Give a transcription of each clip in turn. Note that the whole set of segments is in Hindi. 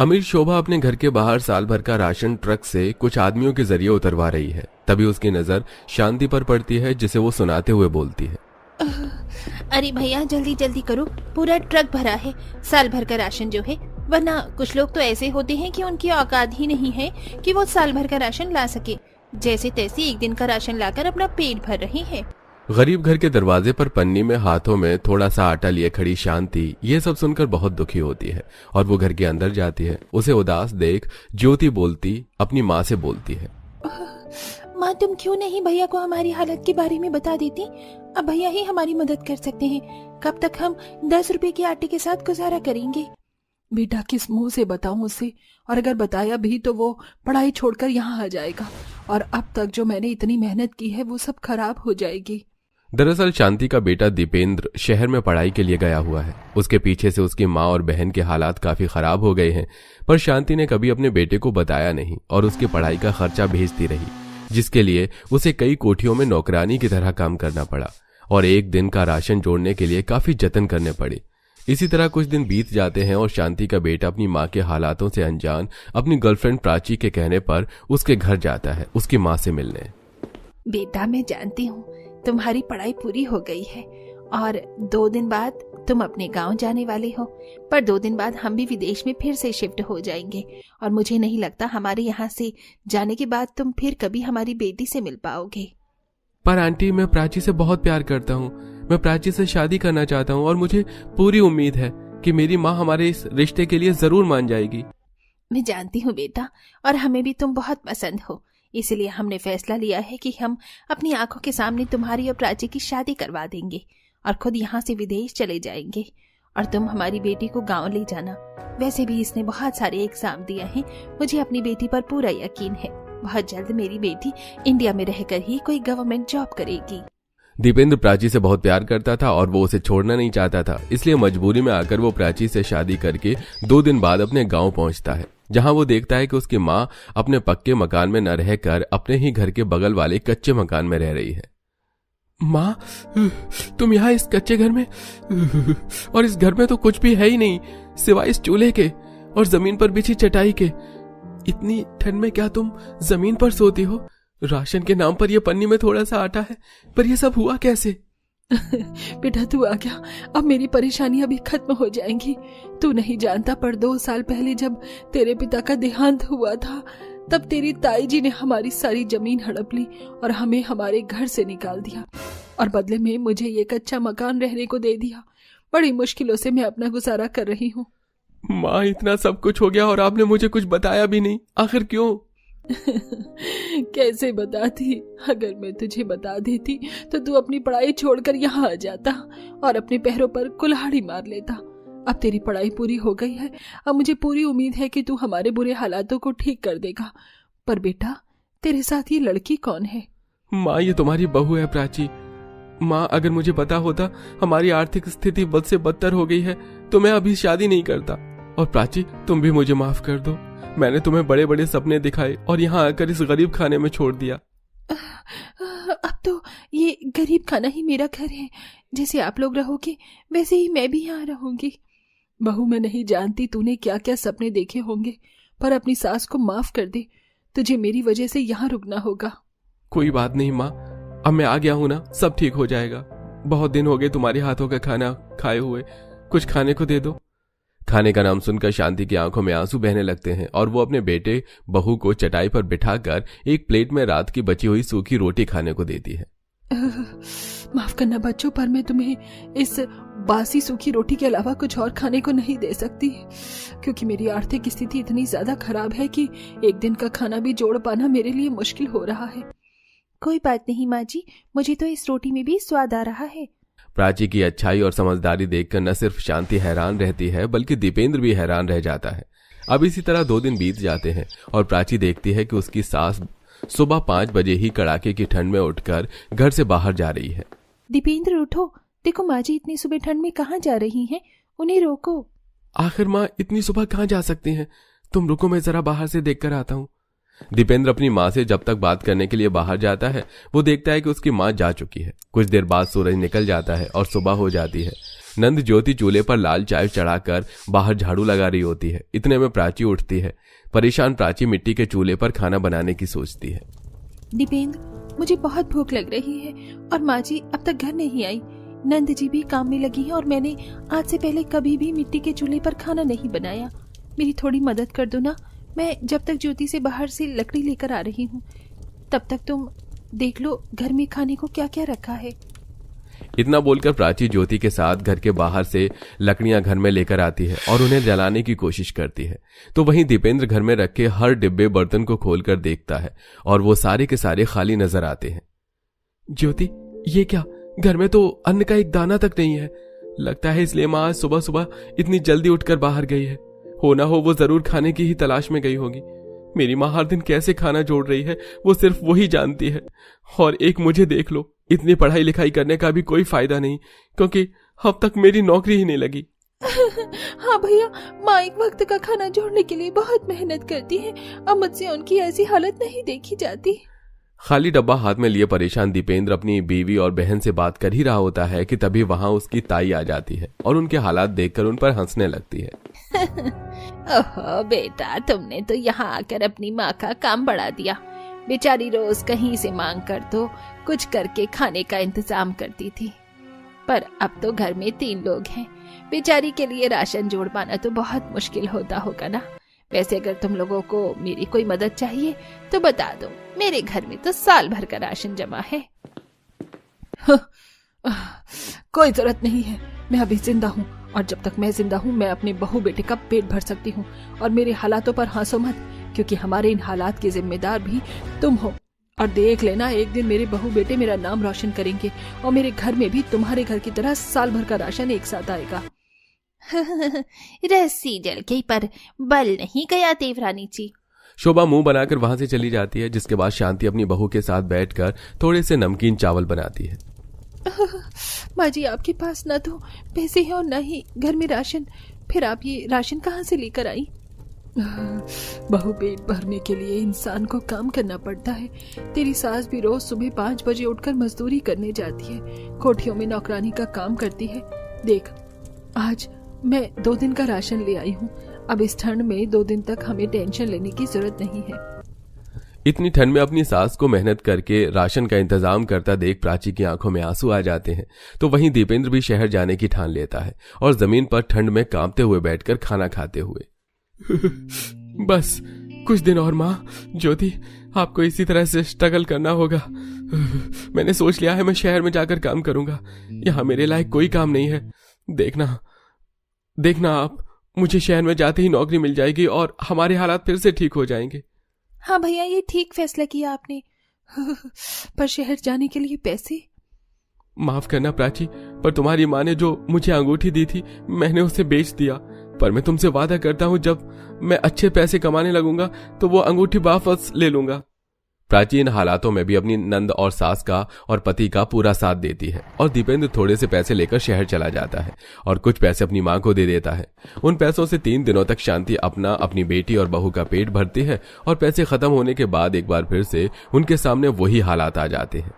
अमीर शोभा अपने घर के बाहर साल भर का राशन ट्रक से कुछ आदमियों के जरिए उतरवा रही है। तभी उसकी नजर शांति पर पड़ती है, जिसे वो सुनाते हुए बोलती है। अरे भैया जल्दी जल्दी करो, पूरा ट्रक भरा है साल भर का राशन जो है। वरना कुछ लोग तो ऐसे होते हैं कि उनकी औकात ही नहीं है कि वो साल भर का राशन ला सके, जैसे तैसे एक दिन का राशन लाकर अपना पेट भर रही है। गरीब घर के दरवाजे पर पन्नी में हाथों में थोड़ा सा आटा लिए खड़ी शांति ये सब सुनकर बहुत दुखी होती है और वो घर के अंदर जाती है। उसे उदास देख ज्योति बोलती अपनी माँ से बोलती है, माँ तुम क्यों नहीं भैया को हमारी हालत के बारे में बता देती? अब भैया ही हमारी मदद कर सकते हैं। कब तक हम 10 रुपए के आटे के साथ गुजारा करेंगे? बेटा किस मुंह से बताऊं उसे, और अगर बताया भी तो वो पढ़ाई छोड़कर यहाँ आ जाएगा और अब तक जो मैंने इतनी मेहनत की है वो सब खराब हो जाएगी। दरअसल शांति का बेटा दीपेंद्र शहर में पढ़ाई के लिए गया हुआ है। उसके पीछे से उसकी माँ और बहन के हालात काफी खराब हो गए हैं, पर शांति ने कभी अपने बेटे को बताया नहीं और उसकी पढ़ाई का खर्चा भेजती रही, जिसके लिए उसे कई कोठियों में नौकरानी की तरह काम करना पड़ा और एक दिन का राशन जोड़ने के लिए काफी जतन करने पड़े। इसी तरह कुछ दिन बीत जाते हैं और शांति का बेटा अपनी माँ के हालातों से अनजान अपनी गर्लफ्रेंड प्राची के कहने पर उसके घर जाता है उसकी माँ से मिलने। बेटा मैं जानती हूँ तुम्हारी पढ़ाई पूरी हो गई है और 2 दिन बाद तुम अपने गांव जाने वाले हो, पर 2 दिन बाद हम भी विदेश में फिर से शिफ्ट हो जाएंगे और मुझे नहीं लगता हमारे यहाँ से जाने के बाद तुम फिर कभी हमारी बेटी से मिल पाओगे। पर आंटी मैं प्राची से बहुत प्यार करता हूँ, मैं प्राची से शादी करना चाहता हूँ और मुझे पूरी उम्मीद है कि मेरी माँ हमारे इस रिश्ते के लिए जरूर मान जाएगी। मैं जानती हूँ बेटा, और हमें भी तुम बहुत पसंद हो, इसलिए हमने फैसला लिया है कि हम अपनी आंखों के सामने तुम्हारी और प्राची की शादी करवा देंगे और खुद यहाँ से विदेश चले जाएंगे और तुम हमारी बेटी को गांव ले जाना। वैसे भी इसने बहुत सारे एग्जाम दिए हैं, मुझे अपनी बेटी पर पूरा यकीन है। बहुत जल्द मेरी बेटी इंडिया में रहकर ही कोई गवर्नमेंट जॉब करेगी। दीपेंद्र प्राची से बहुत प्यार करता था और वो उसे छोड़ना नहीं चाहता था, इसलिए मजबूरी में आकर वो प्राची से शादी करके 2 दिन बाद अपने गांव पहुंचता है, जहां वो देखता है कि उसकी माँ अपने पक्के मकान में न रहकर अपने ही घर के बगल वाले कच्चे मकान में रह रही है। माँ तुम यहाँ इस कच्चे घर में, और इस घर में तो कुछ भी है ही नहीं सिवाय इस चूल्हे के और जमीन पर बिछी चटाई के। इतनी ठंड में क्या तुम जमीन पर सोती हो? राशन के नाम पर ये पन्नी में थोड़ा सा आटा है, पर ये सब हुआ कैसे? बेटा तू आ गया, अब मेरी परेशानी अभी खत्म हो जाएंगी। तू नहीं जानता, पर 2 साल पहले जब तेरे पिता का देहांत हुआ था तब तेरी ताई जी ने हमारी सारी जमीन हड़प ली और हमें हमारे घर से निकाल दिया और बदले में मुझे ये कच्चा मकान रहने को दे दिया। बड़ी मुश्किलों से मैं अपना गुजारा कर रही हूँ। माँ इतना सब कुछ हो गया और आपने मुझे कुछ बताया भी नहीं, आखिर क्यों? कैसे बताती? अगर मैं तुझे बता देती तो तू अपनी पढ़ाई छोड़कर यहाँ आ जाता और अपने पैरों पर कुल्हाड़ी मार लेता। अब तेरी पढ़ाई पूरी हो गई है, अब मुझे पूरी उम्मीद है कि तू हमारे बुरे हालातों को ठीक कर देगा। पर बेटा तेरे साथ ये लड़की कौन है? माँ ये तुम्हारी बहू है प्राची। माँ अगर मुझे पता होता हमारी आर्थिक स्थिति बद से बदतर हो गई है तो मैं अभी शादी नहीं करता। और प्राची तुम भी मुझे माफ कर दो, मैंने तुम्हें बड़े बड़े सपने दिखाए और यहाँ आकर इस गरीब खाने में छोड़ दिया। अब तो ये गरीब खाना ही मेरा घर है, जैसे आप लोग रहोगे वैसे ही मैं भी यहाँ रहूंगी। बहू मैं नहीं जानती तूने क्या क्या सपने देखे होंगे, पर अपनी सास को माफ कर दे, तुझे मेरी वजह से यहाँ रुकना होगा। कोई बात नहीं माँ, अब मैं आ गया हूँ ना, सब ठीक हो जाएगा। बहुत दिन हो गए तुम्हारे हाथों का खाना खाए हुए, कुछ खाने को दे दो। खाने का नाम सुनकर शांति की आंखों में आंसू बहने लगते हैं और वो अपने बेटे बहू को चटाई पर बिठाकर एक प्लेट में रात की बची हुई सूखी रोटी खाने को देती है। माफ करना बच्चों, पर मैं तुम्हें इस बासी सूखी रोटी के अलावा कुछ और खाने को नहीं दे सकती, क्योंकि मेरी आर्थिक स्थिति इतनी ज्यादा खराब है कि एक दिन का खाना भी जोड़ पाना मेरे लिए मुश्किल हो रहा है। कोई बात नहीं माँ जी, मुझे तो इस रोटी में भी स्वाद आ रहा है। प्राची की अच्छाई और समझदारी देखकर न सिर्फ शांति हैरान रहती है बल्कि दीपेंद्र भी हैरान रह जाता है। अब इसी तरह 2 दिन बीत जाते हैं और प्राची देखती है कि उसकी सास सुबह 5 बजे ही कड़ाके की ठंड में उठकर घर से बाहर जा रही है। दीपेंद्र उठो, देखो माँ जी इतनी सुबह ठंड में कहाँ जा रही हैं, उन्हें रोको। आखिर माँ इतनी सुबह कहाँ जा सकती हैं? तुम रुको, मैं जरा बाहर से देखकर आता हूँ। दीपेंद्र अपनी माँ से जब तक बात करने के लिए बाहर जाता है वो देखता है कि उसकी माँ जा चुकी है। कुछ देर बाद सूरज निकल जाता है और सुबह हो जाती है। नंद ज्योति चूल्हे पर लाल चाय चढ़ाकर बाहर झाड़ू लगा रही होती है। इतने में प्राची उठती है। परेशान प्राची मिट्टी के चूल्हे पर खाना बनाने की सोचती है। दीपेंद्र, मुझे बहुत भूख लग रही है और माँ जी अब तक घर नहीं आई। नंद जी भी काम में लगी है और मैंने आज से पहले कभी भी मिट्टी के चूल्हे पर खाना नहीं बनाया। मेरी थोड़ी मदद कर दो ना। मैं जब तक ज्योति से बाहर से लकड़ी लेकर आ रही हूँ तब तक तुम देख लो घर में खाने को क्या क्या रखा है। इतना बोलकर प्राची ज्योति के साथ घर के बाहर से लकड़ियां घर में लेकर आती है और उन्हें जलाने की कोशिश करती है। तो वहीं दीपेंद्र घर में रखे हर डिब्बे बर्तन को खोलकर देखता है और वो सारे के सारे खाली नजर आते हैं। ज्योति, ये क्या? घर में तो अन्न का एक दाना तक नहीं है। लगता है इसलिए माँ आज सुबह सुबह इतनी जल्दी उठकर बाहर गई है। हो ना हो वो जरूर खाने की ही तलाश में गई होगी। मेरी माँ हर दिन कैसे खाना जोड़ रही है वो सिर्फ वही जानती है। और एक मुझे देख लो, इतनी पढ़ाई लिखाई करने का भी कोई फायदा नहीं, क्योंकि अब तक मेरी नौकरी ही नहीं लगी। हाँ भैया, माँ एक वक्त का खाना जोड़ने के लिए बहुत मेहनत करती है। अब मुझसे उनकी ऐसी हालत नहीं देखी जाती। खाली डब्बा हाथ में लिए परेशान दीपेंद्र अपनी बीवी और बहन से बात कर ही रहा होता है कि तभी वहां उसकी ताई आ जाती है और उनके हालात देखकर उन पर हंसने लगती है। ओहो बेटा, तुमने तो यहाँ आकर अपनी माँ का काम बढ़ा दिया। बेचारी रोज कहीं से मांग कर तो कुछ करके खाने का इंतजाम करती थी, पर अब तो घर में 3 लोग हैं। बेचारी के लिए राशन जोड़ पाना तो बहुत मुश्किल होता होगा ना। वैसे अगर तुम लोगों को मेरी कोई मदद चाहिए तो बता दो, मेरे घर में तो साल भर का राशन जमा है। कोई जरूरत नहीं है, मैं अभी जिंदा हूँ और जब तक मैं जिंदा हूँ मैं अपने बहू बेटे का पेट भर सकती हूँ। और मेरे हालातों पर हंसो मत, क्योंकि हमारे इन हालात के जिम्मेदार भी तुम हो। और देख लेना, एक दिन मेरे बहू बेटे मेरा नाम रोशन करेंगे और मेरे घर में भी तुम्हारे घर की तरह साल भर का राशन एक साथ आएगा। रस्सी जल गई पर बल नहीं गया देवरानी जी। शोभा मुंह बनाकर वहां से चली जाती है, जिसके बाद शांति अपनी बहू के साथ बैठकर थोड़े से नमकीन चावल बनाती है। माँ जी, आपके पास न तो पैसे हैं और न ही घर में राशन, फिर आप ये राशन कहाँ से लेकर आई? बहू पेट भरने के लिए इंसान को काम करना पड़ता है। तेरी सास भी रोज सुबह 5 बजे उठकर मजदूरी करने जाती है, कोठियों में नौकरानी का काम करती है। देख, आज मैं 2 दिन का राशन ले आई हूँ। अब इस ठंड में 2 दिन तक हमें टेंशन लेने की जरूरत नहीं है। इतनी ठंड में अपनी सास को मेहनत करके राशन का इंतजाम करता देख प्राची की आंखों में आंसू आ जाते हैं। तो वहीं दीपेंद्र भी शहर जाने की ठान लेता है और जमीन पर ठंड में कांपते हुए बैठकर खाना खाते हुए बस कुछ दिन और माँ। ज्योति, आपको इसी तरह से स्ट्रगल करना होगा। मैंने सोच लिया है मैं शहर में जाकर काम करूंगा। यहाँ मेरे लायक कोई काम नहीं है। देखना आप, मुझे शहर में जाते ही नौकरी मिल जाएगी और हमारे हालात फिर से ठीक हो जाएंगे। हाँ भैया, ये ठीक फैसला किया आपने। पर शहर जाने के लिए पैसे? माफ करना प्राची, पर तुम्हारी माँ ने जो मुझे अंगूठी दी थी मैंने उसे बेच दिया। पर मैं तुमसे वादा करता हूँ जब मैं अच्छे पैसे कमाने लगूंगा तो वो अंगूठी वापस ले लूंगा। प्राची इन हालातों में भी अपनी नंद और सास का और पति का पूरा साथ देती है और दीपेंद्र थोड़े से पैसे लेकर शहर चला जाता है और कुछ पैसे अपनी मां को दे देता है। उन पैसों से 3 दिनों तक शांति अपनी बेटी और बहू का पेट भरती है और पैसे खत्म होने के बाद एक बार फिर से उनके सामने वही हालात आ जाते हैं।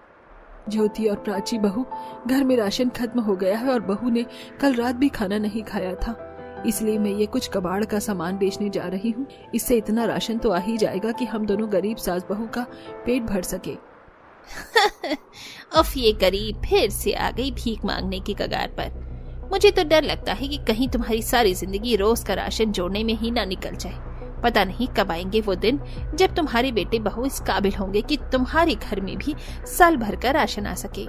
ज्योति और प्राची बहू, घर में राशन खत्म हो गया है और बहू ने कल रात भी खाना नहीं खाया था, इसलिए मैं ये कुछ कबाड़ का सामान बेचने जा रही हूँ। इससे इतना राशन तो आ ही जाएगा कि हम दोनों गरीब सास बहू का पेट भर सके। उफ, ये गरीब फिर से आ गई भीख मांगने की कगार पर। मुझे तो डर लगता है कि कहीं तुम्हारी सारी जिंदगी रोज का राशन जोड़ने में ही ना निकल जाए। पता नहीं कब आएंगे वो दिन जब तुम्हारे बेटे बहू इस काबिल होंगे कि तुम्हारे घर में भी साल भर का राशन आ सके।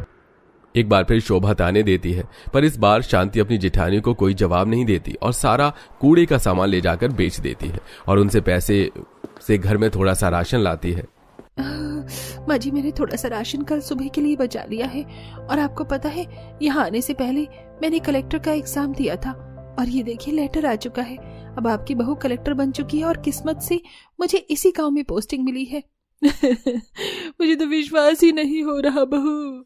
एक बार फिर शोभा ताने देती है, पर इस बार शांति अपनी जेठानी को कोई जवाब नहीं देती और सारा कूड़े का सामान ले जाकर बेच देती है और उनसे पैसे से घर में थोड़ा सा राशन लाती है। माँ जी, मैंने थोड़ा सा राशन कल सुबह के लिए बचा लिया है और आपको पता है यहाँ आने से पहले मैंने कलेक्टर का एग्जाम दिया था और ये देखिए लेटर आ चुका है। अब आपकी बहू कलेक्टर बन चुकी है और किस्मत से मुझे इसी गांव में पोस्टिंग मिली है। मुझे तो विश्वास ही नहीं हो रहा बहू।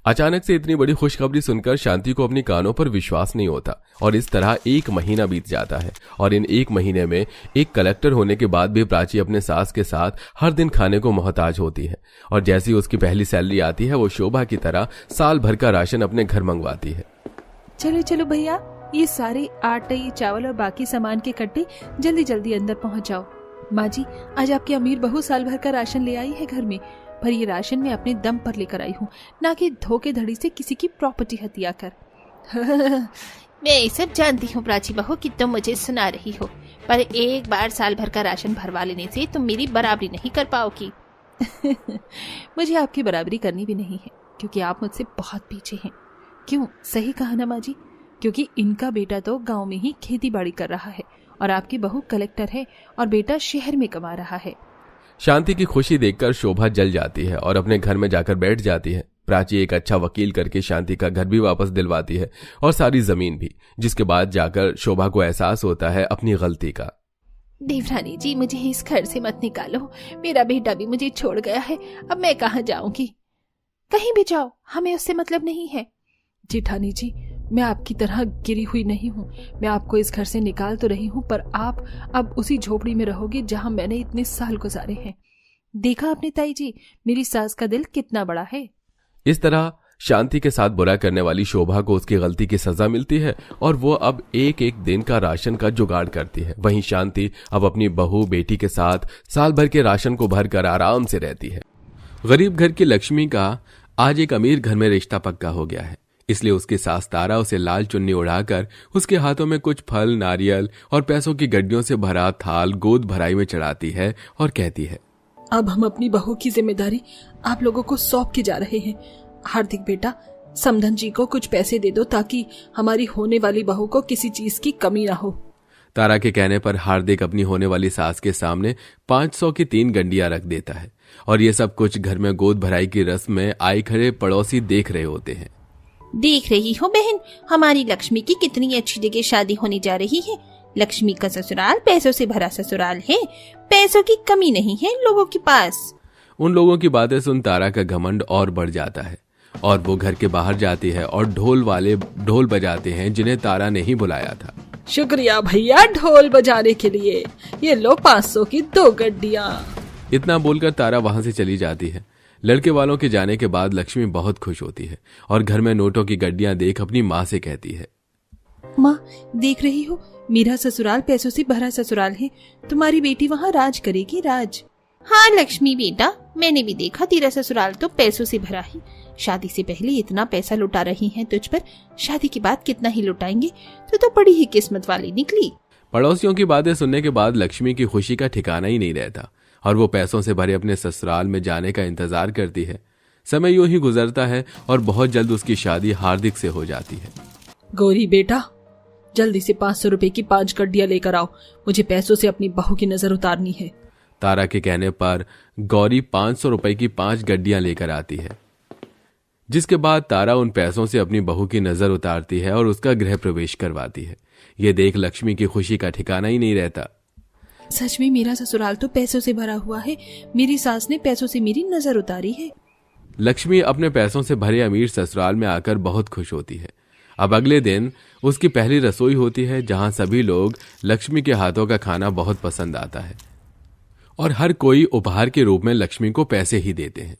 अचानक से इतनी बड़ी खुशखबरी सुनकर शांति को अपनी कानों पर विश्वास नहीं होता और इस तरह 1 महीना बीत जाता है और इन 1 महीने में एक कलेक्टर होने के बाद भी प्राची अपने सास के साथ हर दिन खाने को मोहताज होती है और जैसी उसकी पहली सैलरी आती है वो शोभा की तरह साल भर का राशन अपने घर मंगवाती है। चलो चलो भैया, ये सारे आटे, चावल और बाकी सामान के कट्टे जल्दी जल्दी अंदर पहुंच जाओ। माँ जी, आज आपकी अमीर बहू साल भर का राशन ले आई है घर में, पर ये राशन मैं अपने दम पर लेकर आई हूँ, ना कि धोखेधड़ी से किसी की प्रॉपर्टी हत्या कर। मैं ये सब जानती हूँ प्राची बहू कि तुम मुझे सुना रही हो, पर एक बार साल भर का राशन भरवा लेने से तुम मेरी बराबरी नहीं कर पाओगी। मुझे आपकी बराबरी करनी भी नहीं है, क्योंकि आप मुझसे बहुत पीछे हैं। क्यों, सही कहा ना माँ जी? क्योंकि इनका बेटा तो गांव में ही खेती बाड़ी कर रहा है और आपकी बहू कलेक्टर है और बेटा शहर में कमा रहा है। शांति की खुशी देखकर शोभा जल जाती है और अपने घर में जाकर बैठ जाती है। प्राची एक अच्छा वकील करके शांति का घर भी वापस दिलवाती है और सारी जमीन भी, जिसके बाद जाकर शोभा को एहसास होता है अपनी गलती का। देवरानी जी, मुझे इस घर से मत निकालो, मेरा बेटा भी मुझे छोड़ गया है, अब मैं कहाँ जाऊंगी? कहीं भी जाओ, हमें उससे मतलब नहीं है। जेठानी जी, मैं आपकी तरह गिरी हुई नहीं हूँ। मैं आपको इस घर से निकाल तो रही हूँ, पर आप अब उसी झोपड़ी में रहोगे जहाँ मैंने इतने साल गुजारे हैं। देखा आपने ताई जी, मेरी सास का दिल कितना बड़ा है। इस तरह शांति के साथ बुरा करने वाली शोभा को उसकी गलती की सजा मिलती है और वो अब एक एक दिन का राशन का जुगाड़ करती है। वहीं शांति अब अपनी बहू बेटी के साथ साल भर के राशन को भरकर आराम से रहती है। गरीब घर की लक्ष्मी का आज एक अमीर घर में रिश्ता पक्का हो गया है, इसलिए उसकी सास तारा उसे लाल चुन्नी उड़ाकर उसके हाथों में कुछ फल, नारियल और पैसों की गड्डियों से भरा थाल गोद भराई में चढ़ाती है और कहती है, अब हम अपनी बहू की जिम्मेदारी आप लोगों को सौंप के जा रहे हैं। हार्दिक बेटा, समधन जी को कुछ पैसे दे दो ताकि हमारी होने वाली बहू को किसी चीज की कमी ना हो। तारा के कहने पर हार्दिक अपनी होने वाली सास के सामने 500 की 3 गंडियां रख देता है और ये सब कुछ घर में गोद भराई की रस्म में आए खड़े पड़ोसी देख रहे होते हैं। देख रही हो बहन, हमारी लक्ष्मी की कितनी अच्छी जगह शादी होने जा रही है। लक्ष्मी का ससुराल पैसों से भरा ससुराल है, पैसों की कमी नहीं है लोगों के पास। उन लोगों की बातें सुन तारा का घमंड और बढ़ जाता है और वो घर के बाहर जाती है और ढोल वाले ढोल बजाते हैं जिन्हें तारा ने ही बुलाया था। शुक्रिया भैया ढोल बजाने के लिए, ये लो 500 की 2 गड्डियां। इतना बोलकर तारा वहां से चली जाती है। लड़के वालों के जाने के बाद लक्ष्मी बहुत खुश होती है और घर में नोटों की गड्डियां देख अपनी माँ से कहती है, माँ देख रही हो, मेरा ससुराल पैसों से भरा ससुराल है, तुम्हारी बेटी वहाँ राज करेगी, राज। हाँ लक्ष्मी बेटा, मैंने भी देखा तेरा ससुराल तो पैसों से भरा है। शादी से पहले इतना पैसा लुटा रही हैं तुझ पर, शादी के बाद कितना ही लुटाएंगे, तो बड़ी ही किस्मत वाली निकली। पड़ोसियों की बातें सुनने के बाद लक्ष्मी की खुशी का ठिकाना ही नहीं रहता और वो पैसों से भरे अपने ससुराल में जाने का इंतजार करती है। समय यूं ही गुजरता है और बहुत जल्द उसकी शादी हार्दिक से हो जाती है। गौरी बेटा, जल्दी से 500 रुपए की 5 गड्डियां लेकर आओ, मुझे पैसों से अपनी बहू की नजर उतारनी है। तारा के कहने पर गौरी 500 रुपए की 5 गड्डियां लेकर आती है, जिसके बाद तारा उन पैसों से अपनी बहू की नजर उतारती है और उसका गृह प्रवेश करवाती है। ये देख लक्ष्मी की खुशी का ठिकाना ही नहीं रहता। सच में मेरा ससुराल तो पैसों से भरा हुआ है, मेरी सास ने पैसों से मेरी नजर उतारी है। लक्ष्मी अपने पैसों से भरे अमीर ससुराल में आकर बहुत खुश होती है। अब अगले दिन उसकी पहली रसोई होती है, जहां सभी लोग लक्ष्मी के हाथों का खाना बहुत पसंद आता है और हर कोई उपहार के रूप में लक्ष्मी को पैसे ही देते हैं।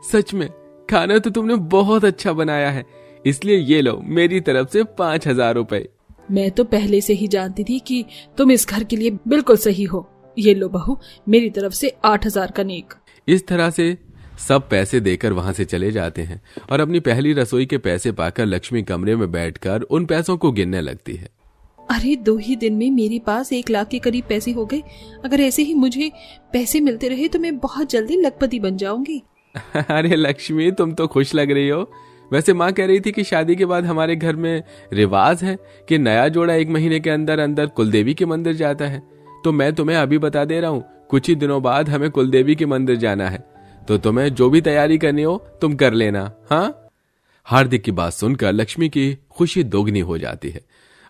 सच में खाना तो तुमने बहुत अच्छा बनाया है, इसलिए ये लो मेरी तरफ से 5000 रुपए। मैं तो पहले से ही जानती थी कि तुम इस घर के लिए बिल्कुल सही हो। ये लो बहू, मेरी तरफ से 8000 का नेक। इस तरह से सब पैसे देकर वहां से चले जाते हैं और अपनी पहली रसोई के पैसे पाकर लक्ष्मी कमरे में बैठकर उन पैसों को गिनने लगती है। अरे 2 ही दिन में मेरे पास 1 लाख के करीब पैसे हो गए। अगर ऐसे ही मुझे पैसे मिलते रहे तो मैं बहुत जल्दी लखपति बन जाऊंगी। अरे लक्ष्मी, तुम तो खुश लग रही हो। वैसे माँ कह रही थी कि शादी के बाद हमारे घर में रिवाज है कि नया जोड़ा 1 महीने के अंदर अंदर कुलदेवी के मंदिर जाता है। तो मैं तुम्हें अभी बता दे रहा हूँ, कुछ ही दिनों बाद हमें कुलदेवी के मंदिर जाना है, तो तुम्हें जो भी तैयारी करनी हो तुम कर लेना। हाँ। हार्दिक की बात सुनकर लक्ष्मी की खुशी दोगुनी हो जाती है।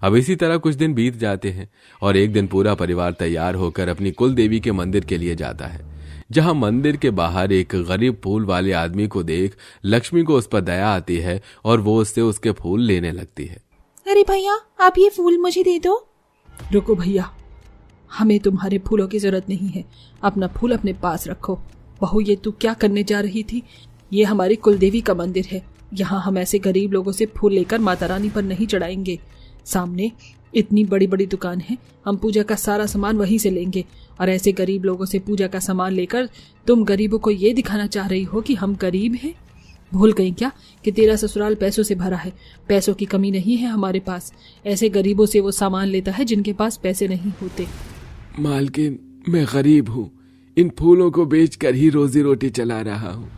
अब इसी तरह कुछ दिन बीत जाते हैं और एक दिन पूरा परिवार तैयार होकर अपनी कुलदेवी के मंदिर के लिए जाता है, जहां मंदिर के बाहर एक गरीब फूल वाले आदमी को देख लक्ष्मी को उस पर दया आती है और वो उससे उसके फूल लेने लगती है। अरे भैया, आप ये फूल मुझे दे दो। रुको भैया, हमें तुम्हारे फूलों की जरूरत नहीं है, अपना फूल अपने पास रखो। बहू, ये तू क्या करने जा रही थी? ये हमारी कुलदेवी का मंदिर है, यहाँ हम ऐसे गरीब लोगों से फूल लेकर माता रानी पर नहीं चढ़ाएंगे। सामने इतनी बड़ी बड़ी दुकान है, हम पूजा का सारा सामान वहीं से लेंगे। और ऐसे गरीब लोगों से पूजा का सामान लेकर तुम गरीबों को ये दिखाना चाह रही हो कि हम गरीब हैं? भूल गई क्या कि तेरा ससुराल पैसों से भरा है? पैसों की कमी नहीं है हमारे पास। ऐसे गरीबों से वो सामान लेता है जिनके पास पैसे नहीं होते। मालकिन, मैं गरीब हूँ, इन फूलों को बेचकर ही रोजी रोटी चला रहा हूँ।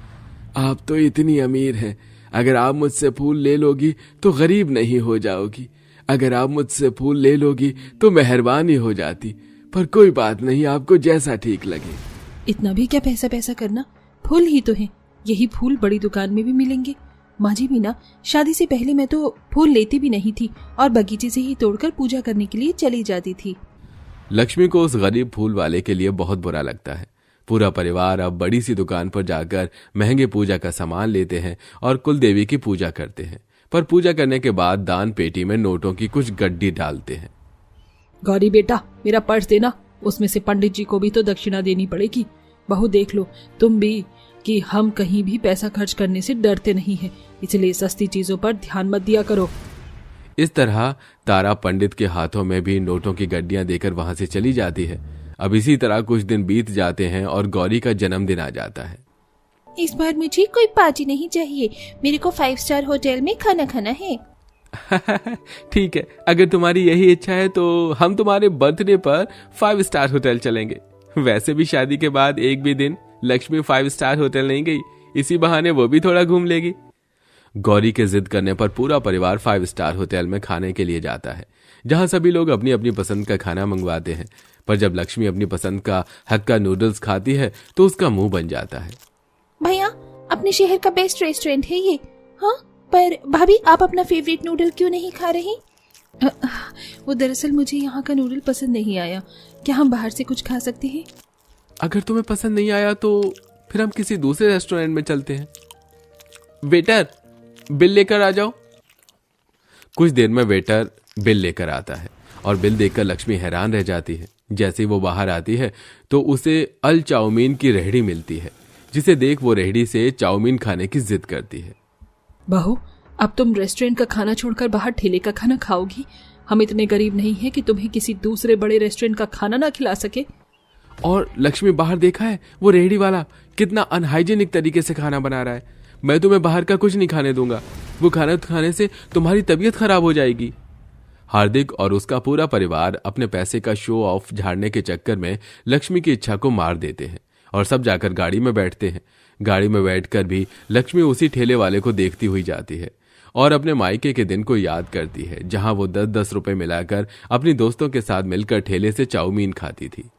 आप तो इतनी अमीर हैं, अगर आप मुझसे फूल ले लोगी तो गरीब नहीं हो जाओगी। अगर आप मुझसे फूल ले लोगी तो मेहरबानी हो जाती। पर कोई बात नहीं, आपको जैसा ठीक लगे। इतना भी क्या पैसा पैसा करना? फूल ही तो हैं, यही फूल बड़ी दुकान में भी मिलेंगे। माँ जी भी ना, शादी से पहले मैं तो फूल लेती भी नहीं थी और बगीचे से ही तोड़कर पूजा करने के लिए चली जाती थी। लक्ष्मी को उस गरीब फूल वाले के लिए बहुत बुरा लगता है। पूरा परिवार अब बड़ी सी दुकान पर जाकर महंगे पूजा का सामान लेते हैं और कुल देवी की पूजा करते हैं। पर पूजा करने के बाद दान पेटी में नोटों की कुछ गड्डी डालते हैं। गौरी बेटा, मेरा पर्स देना, उसमें से पंडित जी को भी तो दक्षिणा देनी पड़ेगी। बहू देख लो तुम भी कि हम कहीं भी पैसा खर्च करने से डरते नहीं हैं, इसलिए सस्ती चीजों पर ध्यान मत दिया करो। इस तरह तारा पंडित के हाथों में भी नोटों की गड्डियां देकर वहां से चली जाती है। अब इसी तरह कुछ दिन बीत जाते हैं और गौरी का जन्मदिन आ जाता है। इस बार मुझे कोई पार्टी नहीं चाहिए, मेरे को 5 स्टार होटल में खाना खाना है। ठीक है, अगर तुम्हारी यही इच्छा है तो हम तुम्हारे बर्थडे पर 5 स्टार होटल चलेंगे। वैसे भी शादी के बाद एक भी दिन लक्ष्मी 5 स्टार होटल नहीं गई, इसी बहाने वो भी थोड़ा घूम लेगी। गौरी के जिद करने पर पूरा परिवार 5 स्टार होटल में खाने के लिए जाता है, जहां सभी लोग अपनी अपनी पसंद का खाना मंगवाते हैं। पर जब लक्ष्मी अपनी पसंद का हक्का नूडल्स खाती है तो उसका मुंह बन जाता है। भैया, अपने शहर का बेस्ट रेस्टोरेंट है ये। हाँ, पर भाभी आप अपना फेवरेट नूडल क्यों नहीं खा रही? वो दरअसल मुझे यहाँ का नूडल पसंद नहीं आया। क्या हम बाहर से कुछ खा सकते हैं? अगर तुम्हें पसंद नहीं आया तो फिर हम किसी दूसरे रेस्टोरेंट में चलते हैं। वेटर, बिल लेकर आ जाओ। कुछ देर में वेटर बिल लेकर आता है और बिल देखकर लक्ष्मी हैरान रह जाती है। जैसे ही वो बाहर आती है तो उसे अल चाउमीन की रेहड़ी मिलती है, जिसे देख वो रेहड़ी से चाउमीन खाने की जिद करती है। बहू, अब तुम रेस्टोरेंट का खाना छोड़कर बाहर ठेले का खाना खाओगी? हम इतने गरीब नहीं हैं कि तुम्हें किसी दूसरे बड़े रेस्टोरेंट का खाना ना खिला सके। और लक्ष्मी, बाहर देखा है वो रेहड़ी वाला कितना अनहाइजीनिक तरीके से खाना बना रहा है। मैं तुम्हें बाहर का कुछ नहीं खाने दूंगा, वो खाना खाने से तुम्हारी तबीयत खराब हो जाएगी। हार्दिक और उसका पूरा परिवार अपने पैसे का शो ऑफ झाड़ने के चक्कर में लक्ष्मी की इच्छा को मार देते हैं और सब जाकर गाड़ी में बैठते हैं। गाड़ी में बैठकर भी लक्ष्मी उसी ठेले वाले को देखती हुई जाती है और अपने मायके के दिन को याद करती है, जहां वो 10-10 रुपए मिलाकर अपनी दोस्तों के साथ मिलकर ठेले से चाउमीन खाती थी।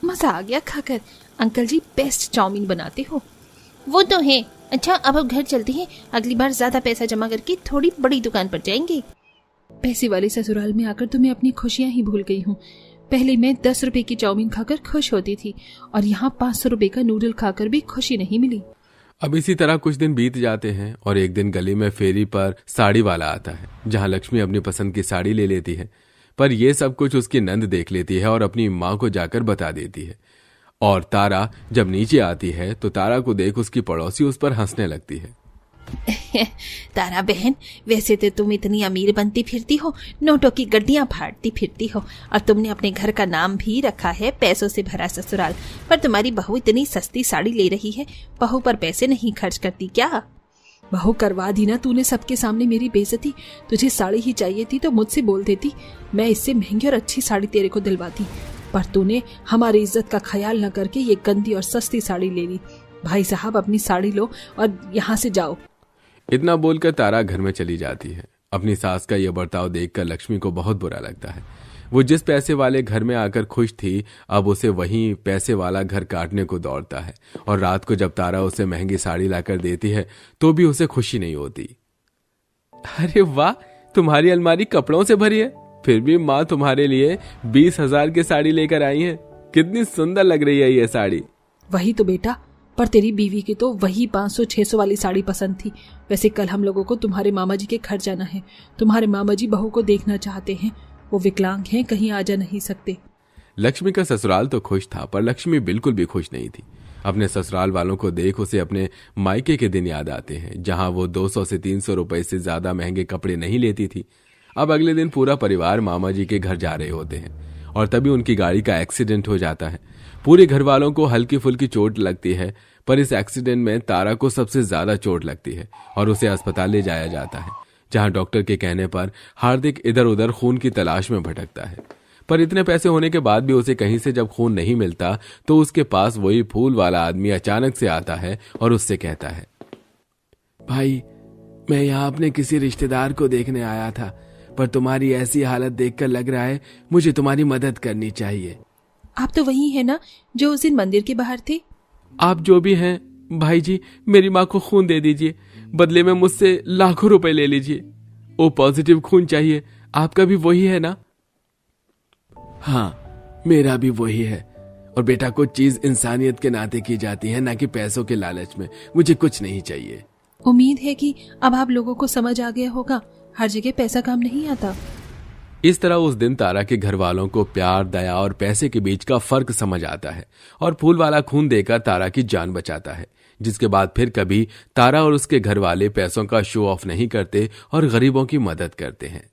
मजा आ गया खाकर। अंकल जी बेस्ट चाउमीन बनाते हो। वो तो है। अच्छा, अब घर चलते हैं, अगली बार ज्यादा पैसा जमा करके थोड़ी बड़ी दुकान पर जाएंगे। पैसे वाले ससुराल में आकर तो मैं अपनी खुशियां ही भूल गई हूँ। पहले मैं 10 रुपए की चाउमीन खाकर खुश होती थी और यहाँ 500 रुपए का नूडल खाकर भी खुशी नहीं मिली। अब इसी तरह कुछ दिन बीत जाते हैं और एक दिन गली में फेरी पर साड़ी वाला आता है, जहां लक्ष्मी अपनी पसंद की साड़ी ले लेती है। पर यह सब कुछ उसकी नंद देख लेती है और अपनी माँ को जाकर बता देती है। और तारा जब नीचे आती है तो तारा को देख उसकी पड़ोसी उस पर हंसने लगती है। तारा बहन, वैसे तो तुम इतनी अमीर बनती फिरती हो, नोटों की गड्डियां फाड़ती फिरती हो और तुमने अपने घर का नाम भी रखा है पैसों से भरा ससुराल। पर तुम्हारी बहू इतनी सस्ती साड़ी ले रही है, बहू पर पैसे नहीं खर्च करती क्या? बहू, करवा दी ना तूने सबके सामने मेरी बेइज्जती। तुझे साड़ी ही चाहिए थी तो मुझसे बोल देती, मैं इससे महंगी और अच्छी साड़ी तेरे को दिलवाती। पर तूने हमारी इज्जत का ख्याल न करके ये गंदी और सस्ती साड़ी ले ली। भाई साहब, अपनी साड़ी लो और यहाँ से जाओ। इतना बोलकर तारा घर में चली जाती है। अपनी सास का यह बर्ताव देखकर लक्ष्मी को बहुत बुरा लगता है। वो जिस पैसे वाले घर में आकर खुश थी, अब उसे वही पैसे वाला घर काटने को दौड़ता है। और रात को जब तारा उसे महंगी साड़ी लाकर देती है तो भी उसे खुशी नहीं होती। अरे वाह, तुम्हारी अलमारी कपड़ों से भरी है, फिर भी माँ तुम्हारे लिए 20,000 की साड़ी लेकर आई है। कितनी सुंदर लग रही है ये साड़ी। वही तो बेटा, पर तेरी बीवी की तो वही 500-600 वाली साड़ी पसंद थी। वैसे कल हम लोगों को तुम्हारे मामा जी के घर जाना है। तुम्हारे मामा जी बहू को देखना चाहते हैं, वो विकलांग हैं, कहीं आ जा नहीं सकते। लक्ष्मी का ससुराल तो खुश था, पर लक्ष्मी बिल्कुल भी खुश नहीं थी। अपने ससुराल वालों को देख उसे अपने मायके के दिन याद आते हैं, जहां वो 200 से 300 रुपए से ज्यादा महंगे कपड़े नहीं लेती थी। अब अगले दिन पूरा परिवार मामा जी के घर जा रहे होते हैं और तभी उनकी गाड़ी का एक्सीडेंट हो जाता है। पूरे घर वालों को हल्की फुल्की चोट लगती है, पर इस एक्सीडेंट में तारा को सबसे ज्यादा चोट लगती है और उसे अस्पताल ले जाया जाता है, जहां डॉक्टर के कहने पर हार्दिक इधर उधर खून की तलाश में भटकता है। पर इतने पैसे होने के बाद भी उसे कहीं से जब खून नहीं मिलता तो उसके पास वही फूल वाला आदमी अचानक से आता है और उससे कहता है, भाई, मैं यहाँ अपने किसी रिश्तेदार को देखने आया था, पर तुम्हारी ऐसी हालत देखकर लग रहा है मुझे तुम्हारी मदद करनी चाहिए। आप तो वही है ना जो उस दिन मंदिर के बाहर थे? आप जो भी हैं भाई जी, मेरी माँ को खून दे दीजिए, बदले में मुझसे लाखों रुपए ले लीजिए। ओ पॉजिटिव खून चाहिए, आपका भी वही है ना? हाँ, मेरा भी वही है। और बेटा, कुछ चीज इंसानियत के नाते की जाती है, ना कि पैसों के लालच में। मुझे कुछ नहीं चाहिए। उम्मीद है कि अब आप लोगों को समझ आ गया होगा, हर जगह पैसा काम नहीं आता। इस तरह उस दिन तारा के घर वालों को प्यार, दया और पैसे के बीच का फर्क समझ आता है और फूल वाला खून देकर तारा की जान बचाता है, जिसके बाद फिर कभी तारा और उसके घर वाले पैसों का शो ऑफ नहीं करते और गरीबों की मदद करते हैं।